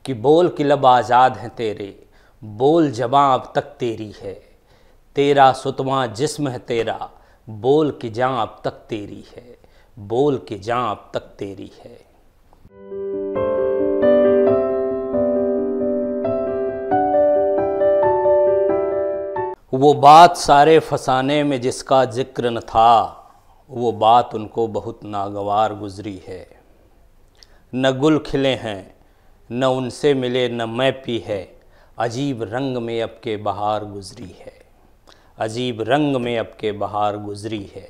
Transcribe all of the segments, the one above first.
कि बोल कि लब आज़ाद हैं तेरे, बोल ज़बां अब तक तेरी है, तेरा सुतवां जिस्म है तेरा, बोल कि जां अब तक तेरी है, बोल कि जां अब तक तेरी है। वो बात सारे फसाने में जिसका जिक्र न था, वो बात उनको बहुत नागवार गुजरी है। न गुल खिले हैं न उनसे मिले न मैं पी है, अजीब रंग में अब के बहार गुजरी है, अजीब रंग में अब के बहार गुजरी है।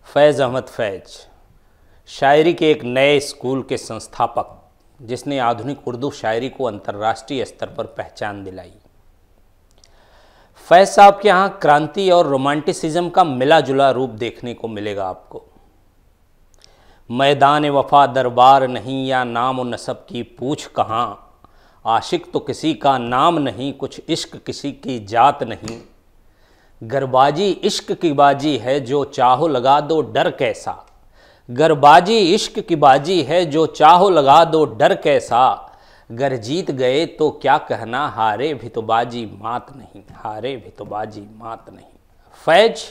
फैज़ अहमद फैज़ शायरी के एक नए स्कूल के संस्थापक, जिसने आधुनिक उर्दू शायरी को अंतर्राष्ट्रीय स्तर पर पहचान दिलाई। फैज़ साहब के यहाँ क्रांति और रोमांटिसिज्म का मिला जुला रूप देखने को मिलेगा आपको। मैदान वफा दरबार नहीं या नाम और नसब की पूछ कहाँ, आशिक तो किसी का नाम नहीं, कुछ इश्क किसी की जात नहीं। गरबाजी इश्क की बाजी है जो चाहो लगा दो डर कैसा, गरबाजी इश्क की बाजी है जो चाहो लगा दो डर कैसा। गर जीत गए तो क्या कहना, हारे भी तो बाजी मात नहीं, हारे भी तो बाजी मात नहीं। फैज़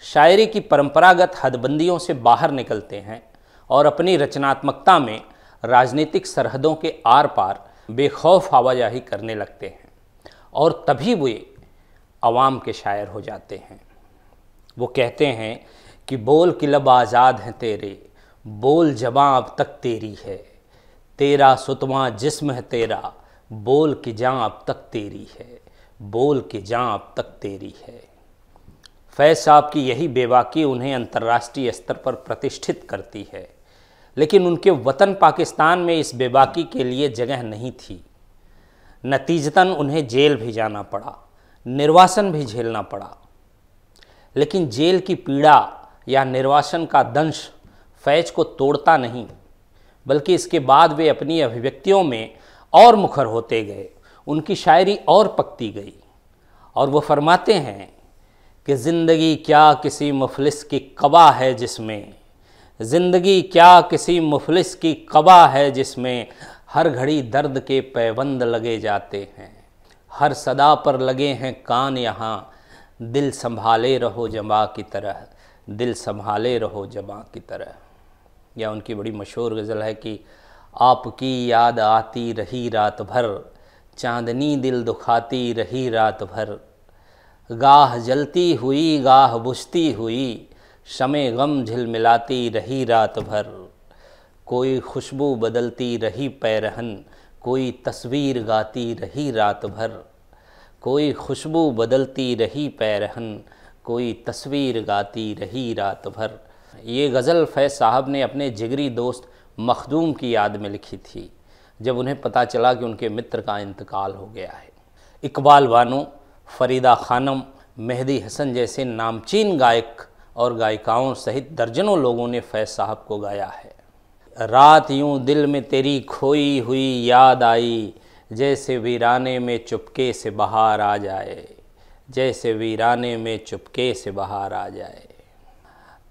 शायरी की परंपरागत हदबंदियों से बाहर निकलते हैं और अपनी रचनात्मकता में राजनीतिक सरहदों के आर पार बेखौफ आवाजाही करने लगते हैं और तभी वे अवाम के शायर हो जाते हैं। वो कहते हैं कि बोल कि लब आज़ाद हैं तेरे, बोल ज़बां अब तक तेरी है, तेरा सुतवां जिस्म है तेरा, बोल कि जां अब तक तेरी है, बोल कि जां अब तक तेरी है। फैज़ साहब की यही बेबाकी उन्हें अंतर्राष्ट्रीय स्तर पर प्रतिष्ठित करती है, लेकिन उनके वतन पाकिस्तान में इस बेबाकी के लिए जगह नहीं थी। नतीजतन उन्हें जेल भी जाना पड़ा, निर्वासन भी झेलना पड़ा। लेकिन जेल की पीड़ा या निर्वासन का दंश फैज़ को तोड़ता नहीं, बल्कि इसके बाद वे अपनी अभिव्यक्तियों में और मुखर होते गए, उनकी शायरी और पकती गई। और वो फरमाते हैं कि ज़िंदगी क्या किसी मुफलिस की क़बा है जिसमें, ज़िंदगी क्या किसी मुफलिस की क़बा है जिसमें, हर घड़ी दर्द के पैबंद लगे जाते हैं, हर सदा पर लगे हैं कान यहाँ, दिल संभाले रहो जबा की तरह, दिल संभाले रहो जबा की तरह। या उनकी बड़ी मशहूर गज़ल है कि आपकी याद आती रही रात भर, चांदनी दिल दुखाती रही रात भर, गाह जलती हुई गाह बुझती हुई, शमे गम झिलमिलाती रही रात भर। कोई खुशबू बदलती रही पैरहन, कोई तस्वीर गाती रही रात भर, कोई खुशबू बदलती रही पैरहन, कोई तस्वीर गाती रही रात भर। ये गज़ल फैज़ साहब ने अपने जिगरी दोस्त मखदूम की याद में लिखी थी, जब उन्हें पता चला कि उनके मित्र का इंतकाल हो गया है। इकबाल बानो, फरीदा खानम, मेहदी हसन जैसे नामचीन गायक और गायिकाओं सहित दर्जनों लोगों ने फैज़ साहब को गाया है। रात यूं दिल में तेरी खोई हुई याद आई, जैसे वीराने में चुपके से बहार आ जाए, जैसे वीराने में चुपके से बहार आ जाए।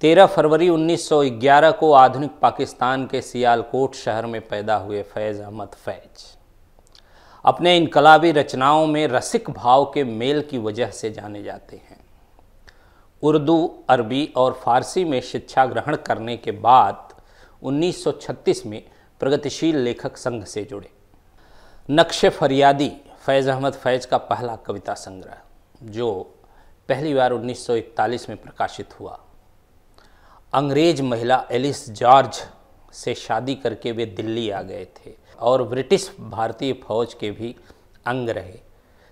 13 फरवरी 1911 को आधुनिक पाकिस्तान के सियालकोट शहर में पैदा हुए फैज़ अहमद फैज़ अपने इनकलाबी रचनाओं में रसिक भाव के मेल की वजह से जाने जाते हैं। उर्दू, अरबी और फ़ारसी में शिक्षा ग्रहण करने के बाद 1936 में प्रगतिशील लेखक संघ से जुड़े। नक्शे फरियादी फैज़ अहमद फैज़ का पहला कविता संग्रह, जो पहली बार 1941 में प्रकाशित हुआ। अंग्रेज महिला एलिस जॉर्ज से शादी करके वे दिल्ली आ गए थे और ब्रिटिश भारतीय फौज के भी अंग रहे।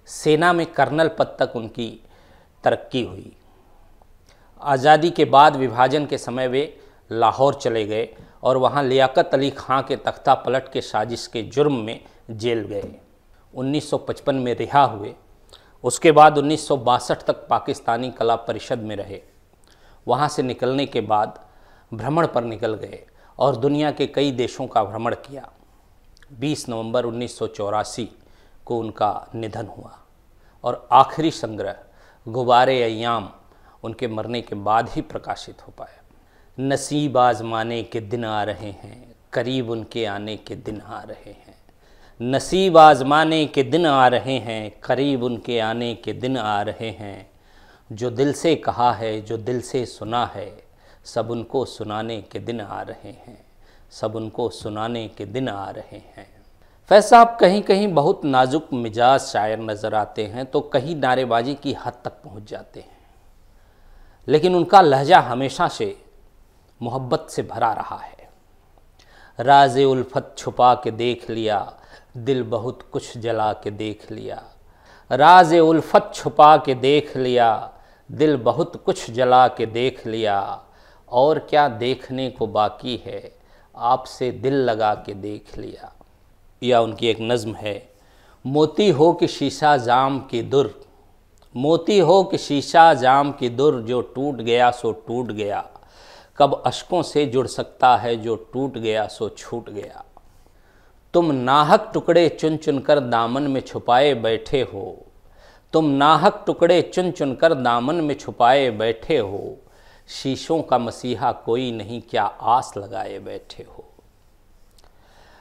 सेना में कर्नल पद तक उनकी तरक्की हुई। आज़ादी के बाद विभाजन के समय वे लाहौर चले गए और वहाँ लियाकत अली खां के तख्ता पलट के साजिश के जुर्म में जेल गए। 1955 में रिहा हुए। उसके बाद 1962 तक पाकिस्तानी कला परिषद में रहे। वहाँ से निकलने के बाद भ्रमण पर निकल गए और दुनिया के कई देशों का भ्रमण किया। 20 नवंबर 1984 को उनका निधन हुआ और आखिरी संग्रह गुबारे अय्याम उनके मरने के बाद ही प्रकाशित हो पाया। नसीब आजमाने के दिन आ रहे हैं, करीब उनके आने के दिन आ रहे हैं, नसीब आजमाने के दिन आ रहे हैं, करीब उनके आने के दिन आ रहे हैं। जो दिल से कहा है, जो दिल से सुना है, सब उनको सुनाने के दिन आ रहे हैं, सब उनको सुनाने के दिन आ रहे हैं। फैज़ साहब कहीं कहीं बहुत नाजुक मिजाज शायर नज़र आते हैं तो कहीं नारेबाजी की हद तक पहुंच जाते हैं, लेकिन उनका लहजा हमेशा से मोहब्बत से भरा रहा है। राज़े उल्फत छुपा के देख लिया, दिल बहुत कुछ जला के देख लिया। राज़े उल्फत छुपा के देख लिया, दिल बहुत कुछ जला के देख लिया। और क्या देखने को बाकी है, आपसे दिल लगा के देख लिया। या उनकी एक नज़्म है, मोती हो कि शीशा जाम की दुर, मोती हो कि शीशा जाम की दुर, जो टूट गया सो टूट गया। कब अश्कों से जुड़ सकता है, जो टूट गया सो छूट गया। तुम नाहक टुकड़े चुन चुन कर दामन में छुपाए बैठे हो, तुम नाहक टुकड़े चुन चुन कर दामन में छुपाए बैठे हो। शीशों का मसीहा कोई नहीं, क्या आस लगाए बैठे हो।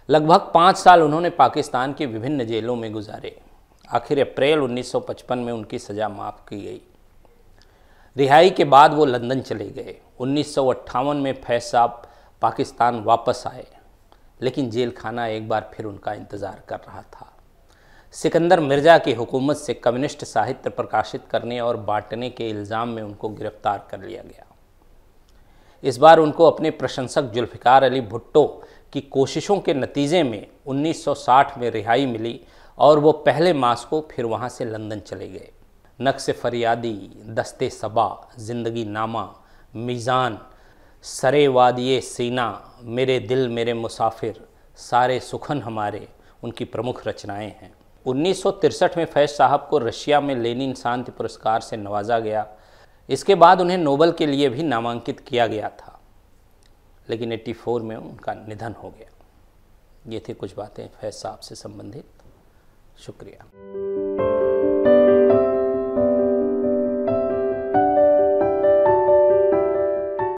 लगभग 5 साल उन्होंने पाकिस्तान की विभिन्न जेलों में गुजारे। आखिर अप्रैल 1955 में उनकी सज़ा माफ़ की गई। रिहाई के बाद वो लंदन चले गए। 1958 में फैज़ साहब पाकिस्तान वापस आए, लेकिन जेल खाना एक बार फिर उनका इंतज़ार कर रहा था। सिकंदर मिर्ज़ा की हुकूमत से कम्युनिस्ट साहित्य प्रकाशित करने और बांटने के इल्ज़ाम में उनको गिरफ्तार कर लिया गया। इस बार उनको अपने प्रशंसक जुल्फ़िकार अली भुट्टो की कोशिशों के नतीजे में 1960 में रिहाई मिली और वो पहले मार्च को फिर वहाँ से लंदन चले गए। नक्श फरियादी, दस्ते सबा, ज़िंदगी नामा, मीज़ान, सरे वादिये सीना, मेरे दिल मेरे मुसाफिर, सारे सुखन हमारे उनकी प्रमुख रचनाएं हैं। 1963 में फैज़ साहब को रशिया में लेनिन शांति पुरस्कार से नवाजा गया। इसके बाद उन्हें नोबेल के लिए भी नामांकित किया गया था, लेकिन 84 में उनका निधन हो गया। ये थी कुछ बातें फैज़ साहब से संबंधित। शुक्रिया।